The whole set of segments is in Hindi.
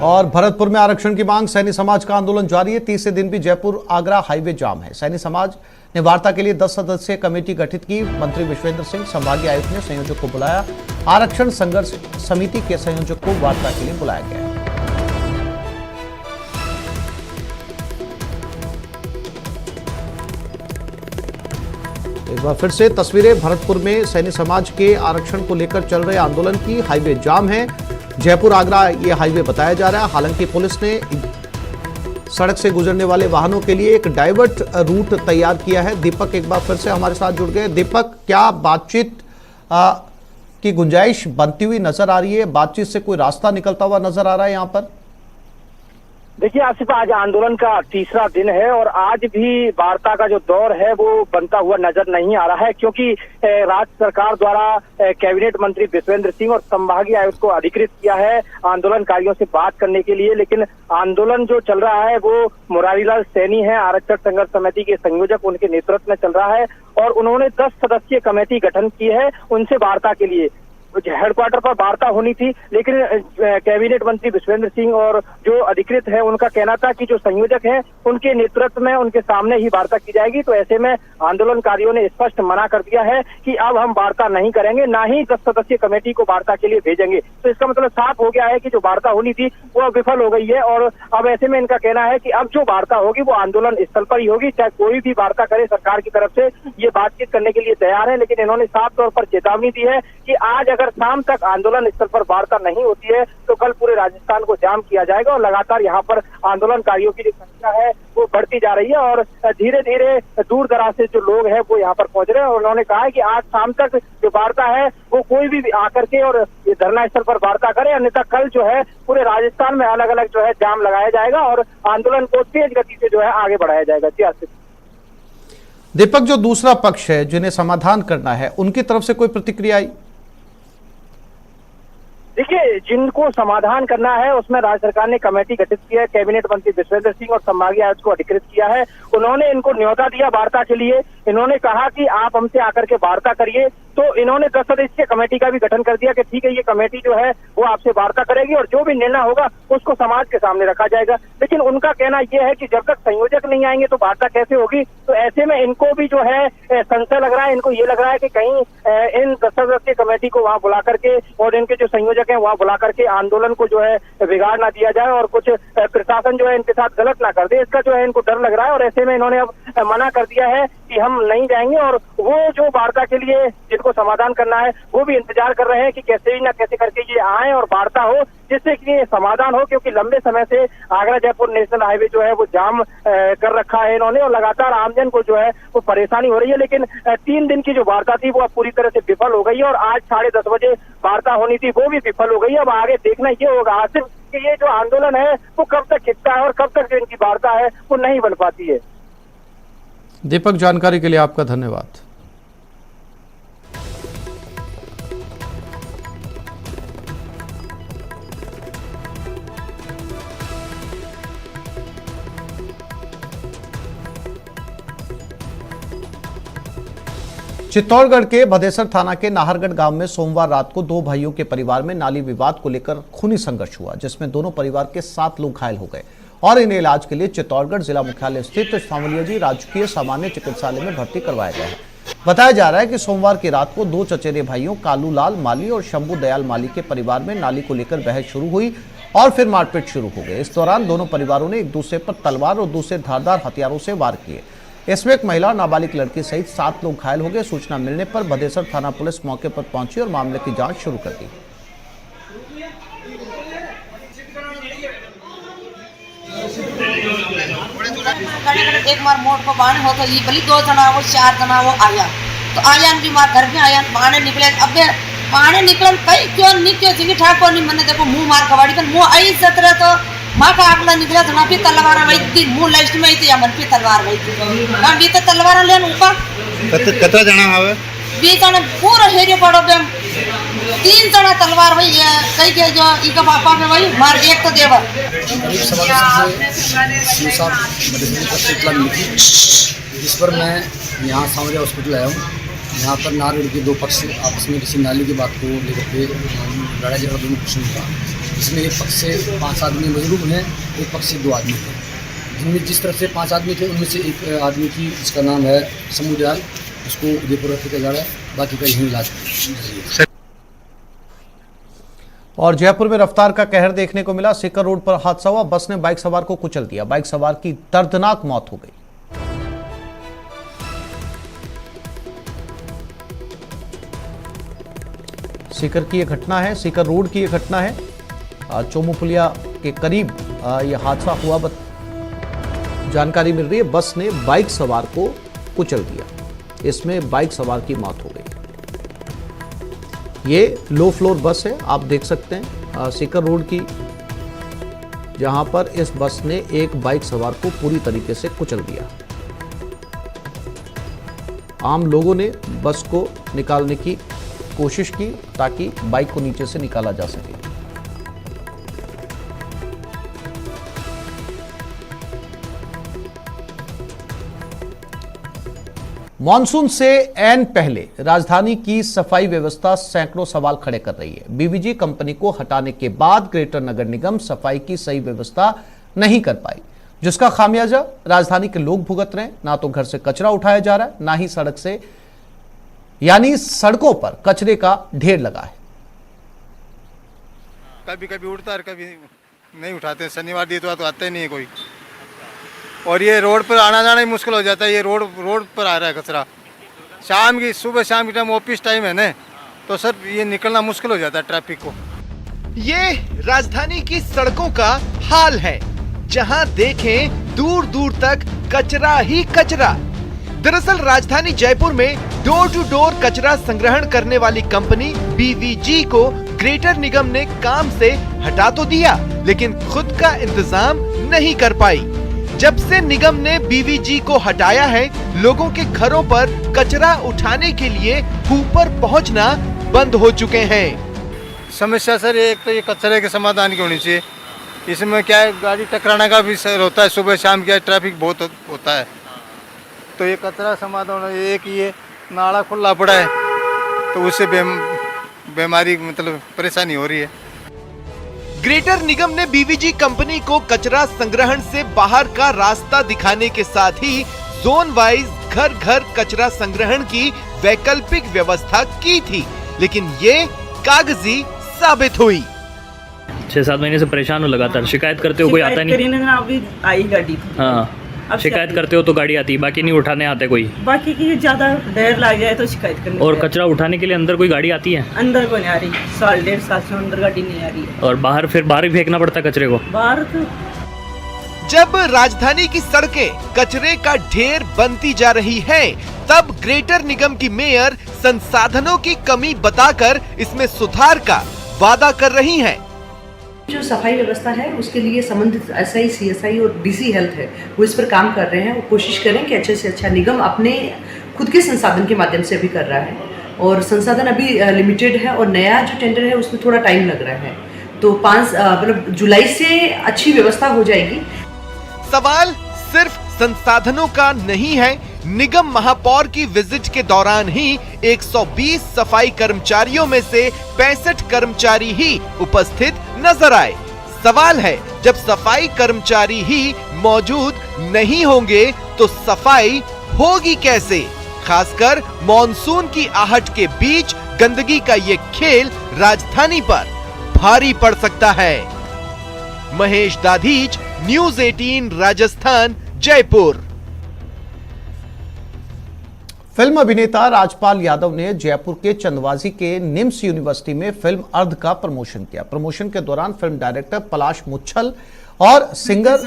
और भरतपुर में आरक्षण की मांग, सैनी समाज का आंदोलन जारी है। तीसरे दिन भी जयपुर आगरा हाईवे जाम है। सैनी समाज ने वार्ता के लिए 10 सदस्यीय कमेटी गठित की। मंत्री विश्वेंद्र सिंह, संभागीय आयुक्त ने संयोजक को बुलाया। आरक्षण संघर्ष समिति के संयोजक को वार्ता के लिए बुलाया गया है। एक बार फिर से तस्वीरें भरतपुर में सैनी समाज के आरक्षण को लेकर चल रहे आंदोलन की। हाईवे जाम है। जयपुर आगरा ये हाईवे बताया जा रहा है। हालांकि पुलिस ने सड़क से गुजरने वाले वाहनों के लिए एक डाइवर्ट रूट तैयार किया है। दीपक एक बार फिर से हमारे साथ जुड़ गए। दीपक, क्या बातचीत की गुंजाइश बनती हुई नजर आ रही है? बातचीत से कोई रास्ता निकलता हुआ नजर आ रहा है यहाँ पर? देखिए आसिफ, आज आंदोलन का तीसरा दिन है और आज भी वार्ता का जो दौर है वो बनता हुआ नजर नहीं आ रहा है, क्योंकि राज्य सरकार द्वारा कैबिनेट मंत्री विश्वेंद्र सिंह और संभागीय आयुक्त को अधिकृत किया है आंदोलनकारियों से बात करने के लिए। लेकिन आंदोलन जो चल रहा है वो मुरारीलाल सैनी है, आरक्षण संघर्ष समिति के संयोजक, उनके नेतृत्व में चल रहा है और उन्होंने 10 सदस्यीय कमेटी गठन की है उनसे वार्ता के लिए। हेडक्वार्टर पर वार्ता होनी थी, लेकिन कैबिनेट मंत्री विश्वेंद्र सिंह और जो अधिकृत है उनका कहना था कि जो संयोजक हैं उनके नेतृत्व में उनके सामने ही वार्ता की जाएगी। तो ऐसे में आंदोलनकारियों ने स्पष्ट मना कर दिया है कि अब हम वार्ता नहीं करेंगे, ना ही 10 सदस्यीय कमेटी को वार्ता के लिए भेजेंगे। तो इसका मतलब साफ हो गया है कि जो वार्ता होनी थी वो विफल हो गई है और अब ऐसे में इनका कहना है कि अब जो वार्ता होगी वो आंदोलन स्थल पर ही होगी। चाहे कोई भी वार्ता करे, सरकार की तरफ से ये बातचीत करने के लिए तैयार है, लेकिन इन्होंने साफ तौर पर चेतावनी दी है कि आज अगर शाम तक आंदोलन स्थल पर वार्ता नहीं होती है तो कल पूरे राजस्थान को जाम किया जाएगा। और लगातार यहाँ पर आंदोलनकारियों की जो संख्या है वो बढ़ती जा रही है और धीरे धीरे दूर दराज से जो लोग हैं वो यहाँ पर पहुंच रहे हैं। और उन्होंने कहा है कि आज शाम तक जो वार्ता है वो कोई भी आकर के और ये धरना स्थल पर वार्ता करे, अन्यथा कल जो है पूरे राजस्थान में अलग अलग जो है जाम लगाया जाएगा और आंदोलन को तेज गति से जो है आगे बढ़ाया जाएगा। जी आसिफ। दीपक, जो दूसरा पक्ष है जिन्हें समाधान करना है, उनकी तरफ से कोई प्रतिक्रिया आई? देखिए, जिनको समाधान करना है उसमें राज्य सरकार ने कमेटी गठित की है। कैबिनेट मंत्री विश्वेंद्र सिंह और संभागीय आयुक्त को अधिकृत किया है। उन्होंने इनको न्योता दिया वार्ता के लिए। इन्होंने कहा कि आप हमसे आकर के वार्ता करिए। तो इन्होंने 10 सदस्यीय कमेटी का भी गठन कर दिया कि ठीक है, ये कमेटी जो है वो आपसे वार्ता करेगी और जो भी निर्णय होगा उसको समाज के सामने रखा जाएगा। लेकिन उनका कहना यह है कि जब तक संयोजक नहीं आएंगे तो वार्ता कैसे होगी। तो ऐसे में इनको भी जो है संशय लग रहा है, इनको ये लग रहा है कि कहीं इन 10 सदस्यीय कमेटी को वहां बुला करके और इनके जो संयोजक हैं वहां बुला करके आंदोलन को जो है बिगाड़ ना दिया जाए और कुछ प्रशासन जो है इनके साथ गलत ना कर दे, इसका जो है इनको डर लग रहा है। और ऐसे में इन्होंने अब मना कर दिया है कि हम नहीं जाएंगे और वो जो वार्ता के लिए जिनको समाधान करना है वो भी इंतजार कर रहे हैं कि कैसे ही ना कैसे करके ये आए और वार्ता हो, जिससे कि ये समाधान हो। क्योंकि लंबे समय से आगरा जयपुर नेशनल हाईवे जो है वो जाम कर रखा है इन्होंने और लगातार आमजन को जो है वो परेशानी हो रही है। लेकिन 3 दिन की जो वार्ता थी वो अब पूरी तरह से विफल हो गई है और आज 10:30 बजे वार्ता होनी थी वो भी विफल हो गई। अब आगे देखना ये होगा आसिफ कि ये जो आंदोलन है वो कब तक खिंचता है और कब तक जो इनकी वार्ता है वो नहीं बन पाती है। दीपक, जानकारी के लिए आपका धन्यवाद। चित्तौड़गढ़ के भदेसर थाना के नाहरगढ़ गांव में सोमवार रात को 2 भाइयों के परिवार में नाली विवाद को लेकर खूनी संघर्ष हुआ, जिसमें दोनों परिवार के 7 लोग घायल हो गए और इन्हें इलाज के लिए चित्तौड़गढ़ जिला मुख्यालय स्थित सांवलियाजी राजकीय सामान्य चिकित्सालय में भर्ती करवाया गया है। बताया जा रहा है कि सोमवार की रात को 2 चचेरे भाइयों कालू लाल माली और शंभू दयाल माली के परिवार में नाली को लेकर बहस शुरू हुई और फिर मारपीट शुरू हो गई। इस दौरान दोनों परिवारों ने एक दूसरे पर तलवार और दूसरे धारदार हथियारों से वार किए। इसमें एक महिला और नाबालिग लड़की सहित 7 लोग घायल हो गए। सूचना मिलने पर भदेसर थाना पुलिस मौके पर पहुंची और मामले की जांच शुरू कर दी। एक मार मोड़ को बाण हो तो ये भली 2 जना वो 4 जना वो आया तो आया भी मार घर में आया बाणे निकले। अब बाणे निकल कई क्यों नहीं क्यों जिंगी ठाकुर नहीं मैंने देखो मुंह मार कबाड़ी पर मुंह आई सतरा तो माँ का आगला निकला तो ना भी तलवार वही थी मुंह लास्ट में थी या मन पे तलवार वही थी हम भी तो तलवार लेन ऊपर कतरा जना आवे 20 जना पूरा हेरे पड़ो बे 3 जना तलवार वही कई के जो इका पापा में वही मार एक तो देवर जिस पर मैं यहाँ सांवरिया हॉस्पिटल आया हूँ। यहाँ पर नाहरगढ़ के 2 पक्ष आपस में किसी नाली की बात को लेकर के लड़ाई झगड़ा दोनों पक्षों का इसमें एक पक्ष से 5 आदमी मजरूब हैं, एक पक्ष से 2 आदमी हैं। जिनमें जिस तरफ से 5 आदमी थे उनमें से एक आदमी की जिसका नाम है समुदयाल, उसको उदयपुर रेफर किया जा रहा है, बाकी का यहीं इलाज जारी है। और जयपुर में रफ्तार का कहर देखने को मिला। सीकर रोड पर हादसा हुआ, बस ने बाइक सवार को कुचल दिया। बाइक सवार की दर्दनाक मौत हो गई। सीकर की यह घटना है, सीकर रोड की यह घटना है। चोमू पुलिया के करीब यह हादसा हुआ। जानकारी मिल रही है बस ने बाइक सवार को कुचल दिया। इसमें बाइक सवार की मौत हो गई। ये लो फ्लोर बस है, आप देख सकते हैं सीकर रोड की, जहां पर इस बस ने एक बाइक सवार को पूरी तरीके से कुचल दिया। आम लोगों ने बस को निकालने की कोशिश की ताकि बाइक को नीचे से निकाला जा सके। मॉनसून से ऐन पहले राजधानी की सफाई व्यवस्था सैकड़ों सवाल खड़े कर रही है। बीवीजी कंपनी को हटाने के बाद ग्रेटर नगर निगम सफाई की सही व्यवस्था नहीं कर पाई, जिसका खामियाजा राजधानी के लोग भुगत रहे हैं। ना तो घर से कचरा उठाया जा रहा है, ना ही सड़क से, यानी सड़कों पर कचरे का ढेर लगा है। कभी कभी उठता है, कभी नहीं उठाते। शनिवार दितवार तो आता ही नहीं है कोई। और ये रोड पर आना जाना ही मुश्किल हो जाता है। ये रोड पर आ रहा है कचरा। सुबह शाम के टाइम ऑफिस टाइम है ना, तो सर ये निकलना मुश्किल हो जाता है ट्रैफिक को। ये राजधानी की सड़कों का हाल है, जहां देखें दूर दूर तक कचरा ही कचरा। दरअसल राजधानी जयपुर में डोर टू डोर कचरा संग्रहण करने वाली कंपनी बीवीजी को ग्रेटर निगम ने काम से हटा तो दिया, लेकिन खुद का इंतजाम नहीं कर पाई। जब से निगम ने बीवीजी को हटाया है, लोगों के घरों पर कचरा उठाने के लिए ऊपर पहुंचना बंद हो चुके हैं। समस्या सर एक तो ये कचरे के समाधान की होनी चाहिए। इसमें क्या है, गाड़ी टकराने का भी सर होता है। सुबह शाम क्या ट्रैफिक बहुत होता है, तो ये कचरा समाधान एक ये नाला खुला पड़ा है, तो उससे बीमारी मतलब परेशानी हो रही है। ग्रेटर निगम ने बीवीजी कंपनी को कचरा संग्रहण से बाहर का रास्ता दिखाने के साथ ही जोन वाइज घर घर कचरा संग्रहण की वैकल्पिक व्यवस्था की थी, लेकिन ये कागजी साबित हुई। 6-7 महीने से परेशान हो लगातार, शिकायत करते हो कोई आता नहीं। अभी आई गाड़ी हाँ, अब शिकायत करते हो तो गाड़ी आती, बाकी नहीं उठाने आते कोई। बाकी की ज्यादा ढेर लग जाए तो शिकायत करनी। और कचरा उठाने के लिए अंदर कोई गाड़ी आती है? अंदर को नहीं आ रही, 1.5 साल से अंदर गाड़ी नहीं आ रही है। और बाहर ही फेंकना पड़ता है कचरे को। बाहर तो जब राजधानी की सड़कें कचरे का ढेर बनती जा रही है, तब ग्रेटर निगम की मेयर संसाधनों की कमी बताकर इसमें सुधार का वादा कर रही हैं। जो सफाई व्यवस्था है उसके लिए संबंधित एसआई, सीएसआई और डीसी हेल्थ है, वो इस पर काम कर रहे हैं। वो कोशिश करें कि अच्छे से अच्छा निगम अपने खुद के संसाधन के माध्यम से अभी कर रहा है, और संसाधन अभी लिमिटेड है, और नया जो टेंडर है उसमें थोड़ा टाइम लग रहा है। तो 5 जुलाई से अच्छी व्यवस्था हो जाएगी। सवाल सिर्फ संसाधनों का नहीं है। निगम महापौर की विजिट के दौरान ही 120 सफाई कर्मचारियों में से 65 कर्मचारी ही उपस्थित नजर आए। सवाल है, जब सफाई कर्मचारी ही मौजूद नहीं होंगे तो सफाई होगी कैसे? खासकर मॉनसून की आहट के बीच गंदगी का ये खेल राजधानी पर भारी पड़ सकता है। महेश दाधीच, न्यूज़ 18 राजस्थान, जयपुर। फिल्म अभिनेता राजपाल यादव ने जयपुर के चंदवाजी के निम्स यूनिवर्सिटी में फिल्म अर्ध का प्रमोशन किया। प्रमोशन के दौरान फिल्म डायरेक्टर पलाश मुच्छल और सिंगर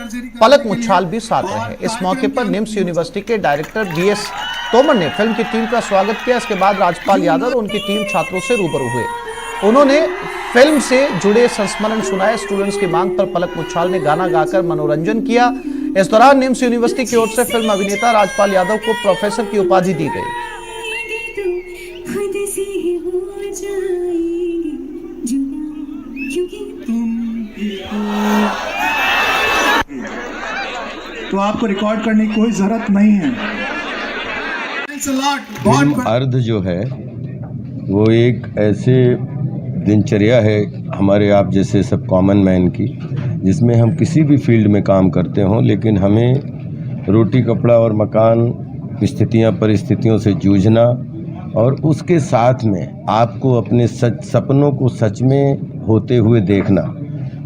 पलक मुच्छाल भी साथ रहे। इस मौके पर निम्स यूनिवर्सिटी के डायरेक्टर बीएस तोमर ने फिल्म की टीम का स्वागत किया। इसके बाद राजपाल यादव और उनकी टीम छात्रों से रूबरू हुए। उन्होंने फिल्म से जुड़े संस्मरण सुनाए। स्टूडेंट्स की मांग पर पलक मुच्छाल ने गाना गाकर मनोरंजन किया। इस दौरान निम्स यूनिवर्सिटी की ओर से फिल्म अभिनेता राजपाल यादव को प्रोफेसर की उपाधि दी गई। तो आपको रिकॉर्ड करने की कोई जरूरत नहीं है। फिल्म अर्ध जो है वो एक ऐसे दिनचर्या है हमारे आप जैसे सब कॉमन मैन की, जिसमें हम किसी भी फील्ड में काम करते हों, लेकिन हमें रोटी कपड़ा और मकान स्थितियां परिस्थितियों से जूझना और उसके साथ में आपको अपने सपनों को सच में होते हुए देखना,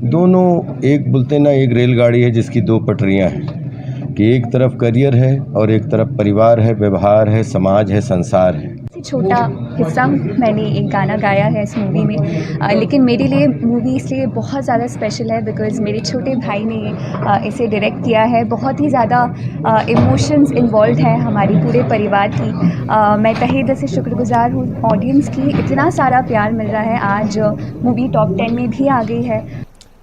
दोनों एक बोलते ना एक रेलगाड़ी है जिसकी दो पटरियां हैं कि एक तरफ करियर है और एक तरफ परिवार है, व्यवहार है, समाज है, संसार है। छोटा हिस्सा मैंने एक गाना गाया है इस मूवी में, लेकिन मेरे लिए मूवी इसलिए बहुत ज़्यादा स्पेशल है बिकॉज़ मेरे छोटे भाई ने इसे डायरेक्ट किया है। बहुत ही ज़्यादा इमोशंस इन्वॉल्व है हमारी पूरे परिवार की। मैं तहे दिल से शुक्रगुजार हूँ ऑडियंस की, इतना सारा प्यार मिल रहा है। आज मूवी टॉप 10 में भी आ गई है।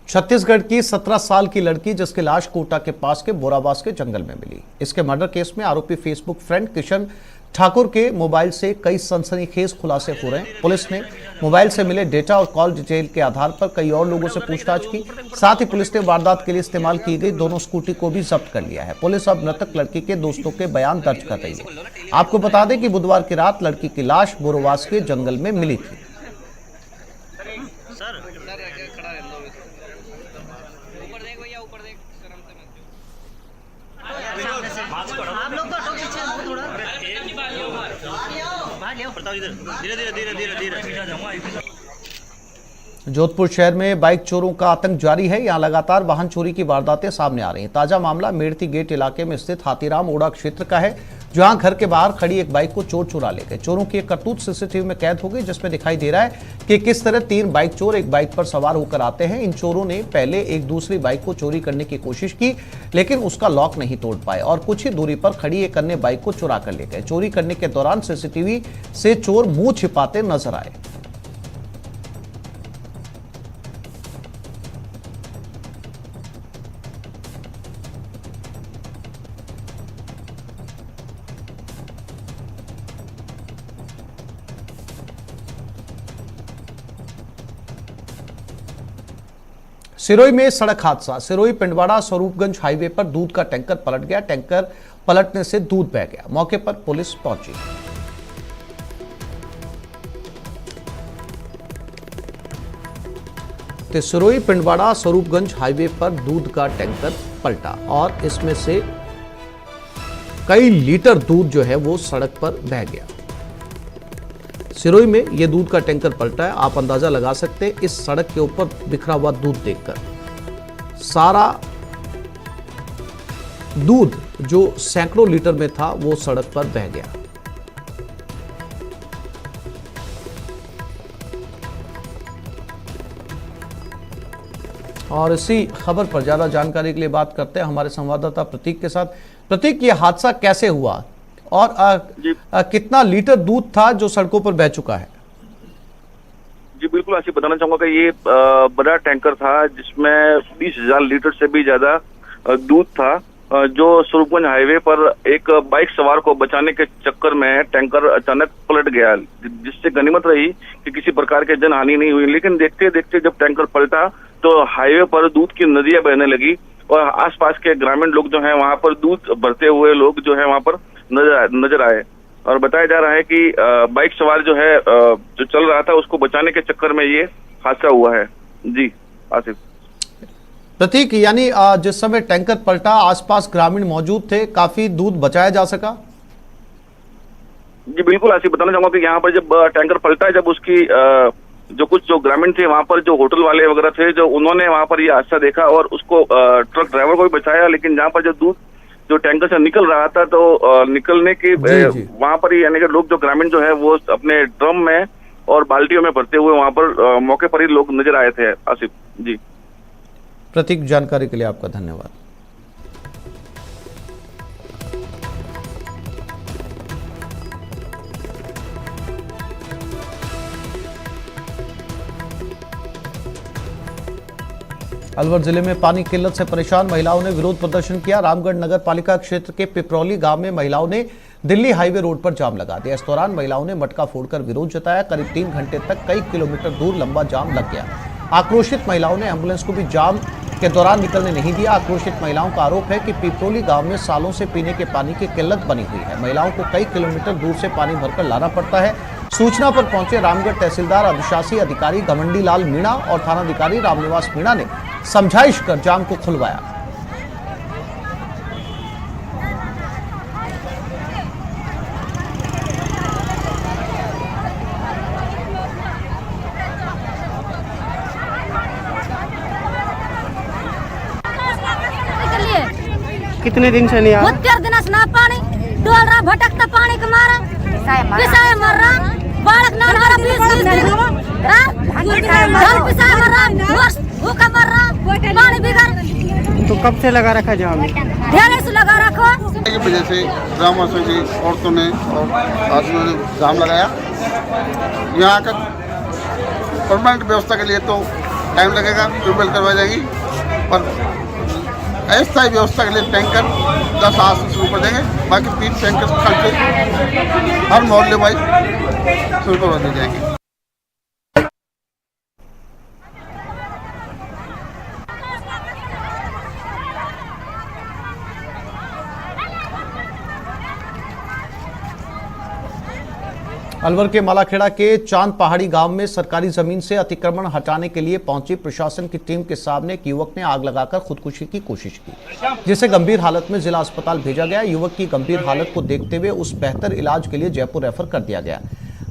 छत्तीसगढ़ की 17 साल की लड़की जिसकी लाश कोटा के पास के बोराबास के जंगल में मिली। इसके मर्डर केस में आरोपी फेसबुक फ्रेंड किशन ठाकुर के मोबाइल से कई सनसनीखेज खुलासे हो रहे हैं। पुलिस ने मोबाइल से मिले डेटा और कॉल डिटेल के आधार पर कई और लोगों से पूछताछ की। साथ ही पुलिस ने वारदात के लिए इस्तेमाल की गई दोनों स्कूटी को भी जब्त कर लिया है। पुलिस अब मृतक लड़की के दोस्तों के बयान दर्ज कर रही है। आपको बता दें कि बुधवार की रात लड़की की लाश बोराबास के जंगल में मिली थी। जोधपुर शहर में बाइक चोरों का आतंक जारी है। यहां लगातार वाहन चोरी की वारदातें सामने आ रही हैं। ताजा मामला मेड़ती गेट इलाके में स्थित हाथीराम ओड़ा क्षेत्र का है, जहां घर के बाहर खड़ी एक बाइक को चोर चुरा ले गए। चोरों की एक करतूत सीसीटीवी में कैद हो गई, जिसमें दिखाई दे रहा है कि किस तरह 3 बाइक चोर एक बाइक पर सवार होकर आते हैं। इन चोरों ने पहले एक दूसरी बाइक को चोरी करने की कोशिश की, लेकिन उसका लॉक नहीं तोड़ पाए और कुछ ही दूरी पर खड़ी एक अन्य बाइक को चुरा कर ले गए। चोरी करने के दौरान सीसीटीवी से चोर मुंह छिपाते नजर आए। सिरोही में सड़क हादसा। सिरोही पिंडवाड़ा स्वरूपगंज हाईवे पर दूध का टैंकर पलट गया। टैंकर पलटने से दूध बह गया। मौके पर पुलिस पहुंची। तो सिरोही पिंडवाड़ा स्वरूपगंज हाईवे पर दूध का टैंकर पलटा और इसमें से कई लीटर दूध जो है वो सड़क पर बह गया। सिरोही में ये दूध का टैंकर पलटा है। आप अंदाजा लगा सकते हैं इस सड़क के ऊपर बिखरा हुआ दूध देखकर। सारा दूध जो सैकड़ों लीटर में था वो सड़क पर बह गया। और इसी खबर पर ज्यादा जानकारी के लिए बात करते हैं हमारे संवाददाता प्रतीक के साथ। प्रतीक, ये हादसा कैसे हुआ और कितना लीटर दूध था जो सड़कों पर बह चुका है? जी बिल्कुल, ऐसे बताना चाहूंगा कि ये बड़ा टैंकर था जिसमें 20,000 लीटर से भी ज्यादा दूध था, जो स्वरूपगंज हाईवे पर एक बाइक सवार को बचाने के चक्कर में टैंकर अचानक पलट गया, जिससे गनीमत रही कि किसी प्रकार के जन हानि नहीं हुई। लेकिन देखते देखते जब टैंकर पलटा तो हाईवे पर दूध की नदियां बहने लगी और आसपास के ग्रामीण लोग जो है वहां पर दूध भरते हुए लोग जो है वहां पर नजर आए। और बताया जा रहा है कि बाइक सवार जो है जो चल रहा था उसको बचाने के चक्कर में ये हादसा हुआ है। जी आसिफ। प्रतीक, यानी जिस समय टैंकर पलटा आसपास ग्रामीण मौजूद थे, काफी दूध बचाया जा सका? जी बिल्कुल, ऐसे बताना चाहूंगा कि यहाँ पर जब टैंकर पलटा, जब उसकी जो ग्रामीण थे वहां पर, जो होटल वाले वगैरह थे, जो उन्होंने वहां पर ये हादसा देखा और उसको ट्रक ड्राइवर को भी बचाया। लेकिन जहाँ पर जो दूध जो टैंकर से निकल रहा था तो निकलने के वहां पर ही यानी कि लोग जो ग्रामीण जो है वो अपने ड्रम में और बाल्टियों में भरते हुए वहां पर मौके पर ही लोग नजर आए थे। आसिफ जी। प्रतीक, जानकारी के लिए आपका धन्यवाद। अलवर जिले में पानी की किल्लत से परेशान महिलाओं ने विरोध प्रदर्शन किया। रामगढ़ नगर पालिका क्षेत्र के पिपरौली गांव में महिलाओं ने दिल्ली हाईवे रोड पर जाम लगा दिया। इस दौरान महिलाओं ने मटका फोड़कर विरोध जताया। करीब 3 घंटे तक कई किलोमीटर दूर लंबा जाम लग गया। आक्रोशित महिलाओं ने एम्बुलेंस को भी जाम के दौरान निकलने नहीं दिया। आक्रोशित महिलाओं का आरोप है कि पिपरौली गांव में सालों से पीने के पानी की किल्लत बनी हुई है। महिलाओं को कई किलोमीटर दूर से पानी भरकर लाना पड़ता है। सूचना पर पहुंचे रामगढ़ तहसीलदार अधिशासी अधिकारी घमंडी लाल मीणा और थानाधिकारी रामनिवास मीणा ने समझाइश कर जाम को खुलवाया। कितने दिन से नहीं आ दिन से ना पानी डोल रहा, भटकता पानी के मारे पिसाए मर रहा, बालक ना हमारा 20 दिन पिसाए मर रहा, भूखा मर रहा, पानी बिगड़। तो कब से लगा रखा जाम? ढेरे से लगा रखो। की वजह से ग्रामवासियों की औरतों ने और आदमियों ने जाम लगाया। यहाँ आकर परमानेंट व्यवस्था के लिए तो टाइम लगेगा, ट्यूबवेल करवाई जाएगी, पर अस्थायी व्यवस्था के लिए टैंकर 10 आज से शुरू कर देंगे। बाकी 3 टैंकर कल से हर मोहल्ले वाइज शुरू करवा दिए जाएंगे। अलवर के मालाखेड़ा के चांद पहाड़ी गांव में सरकारी जमीन से अतिक्रमण हटाने के लिए पहुंची प्रशासन की टीम के सामने एक युवक ने आग लगाकर खुदकुशी की कोशिश की, जिसे गंभीर हालत में जिला अस्पताल भेजा गया। युवक की गंभीर हालत को देखते हुए उस बेहतर इलाज के लिए जयपुर रेफर कर दिया गया।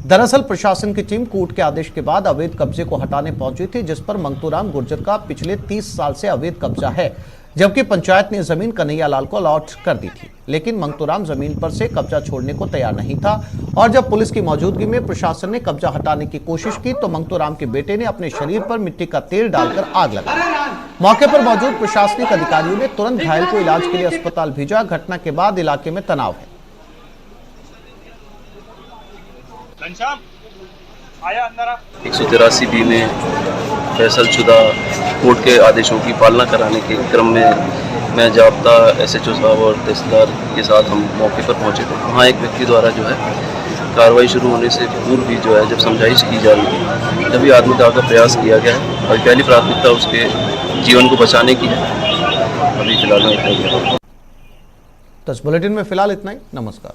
दरअसल प्रशासन की टीम कोर्ट के आदेश के बाद अवैध कब्जे को हटाने पहुंची थी, जिस पर मंगतूराम गुर्जर का पिछले 30 साल से अवैध कब्जा है, जबकि पंचायत ने जमीन कन्हैया लाल को अलॉट कर दी थी। लेकिन मंगतूराम जमीन पर से कब्जा छोड़ने को तैयार नहीं था और जब पुलिस की मौजूदगी में प्रशासन ने कब्जा हटाने की कोशिश की तो मंगतूराम के बेटे ने अपने शरीर पर मिट्टी का तेल डालकर आग लगाई। मौके पर मौजूद प्रशासनिक अधिकारियों ने तुरंत घायल को इलाज के लिए अस्पताल भेजा। घटना के बाद इलाके में तनाव है। 183 बी में फैसलशुदा कोर्ट के आदेशों की पालना कराने के क्रम में मैं जाब्ता SHO साहब और तहसीलदार के साथ हम मौके पर पहुंचे थे। वहाँ एक व्यक्ति द्वारा जो है कार्रवाई शुरू होने से पूर्व भी जो है जब समझाइश की जा रही थी तभी आत्मदाह का प्रयास किया गया है और पहली प्राथमिकता उसके जीवन को बचाने की है। अभी फिलहाल में इतना ही है। तो इस बुलेटिन में फिलहाल इतना ही। नमस्कार।